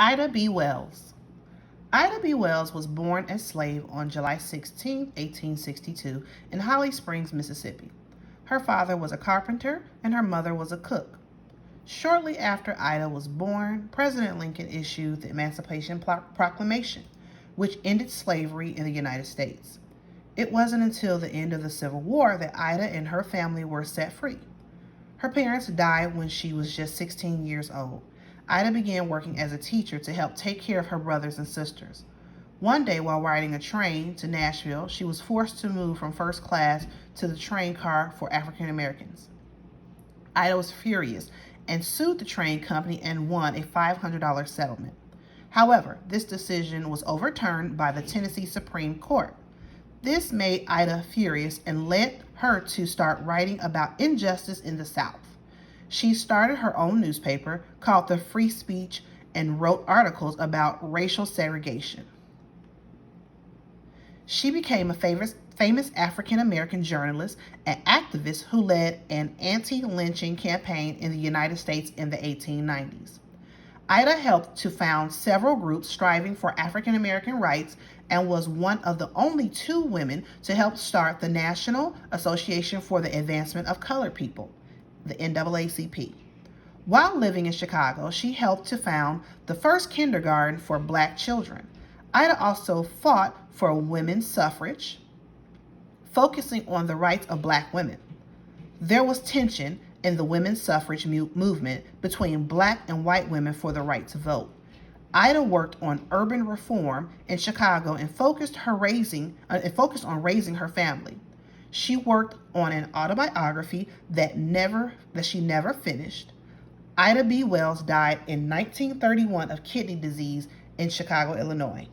Ida B. Wells. Ida B. Wells was born a slave on July 16, 1862, in Holly Springs, Mississippi. Her father was a carpenter and her mother was a cook. Shortly after Ida was born, President Lincoln issued the Emancipation Proclamation, which ended slavery in the United States. It wasn't until the end of the Civil War that Ida and her family were set free. Her parents died when she was just 16 years old. Ida began working as a teacher to help take care of her brothers and sisters. One day, while riding a train to Nashville, she was forced to move from first class to the train car for African Americans. Ida was furious and sued the train company and won a $500 settlement. However, this decision was overturned by the Tennessee Supreme Court. This made Ida furious and led her to start writing about injustice in the South. She started her own newspaper called the Free Speech and wrote articles about racial segregation. She became a famous African American journalist and activist who led an anti-lynching campaign in the United States in the 1890s. Ida helped to found several groups striving for African American rights and was one of the only two women to help start the National Association for the Advancement of Colored People, the NAACP. While living in Chicago, she helped to found the first kindergarten for black children. Ida also fought for women's suffrage, focusing on the rights of black women. There was tension in the women's suffrage movement between black and white women for the right to vote. Ida worked on urban reform in Chicago and focused on raising her family. She worked on an autobiography that she never finished. Ida B. Wells died in 1931 of kidney disease in Chicago, Illinois.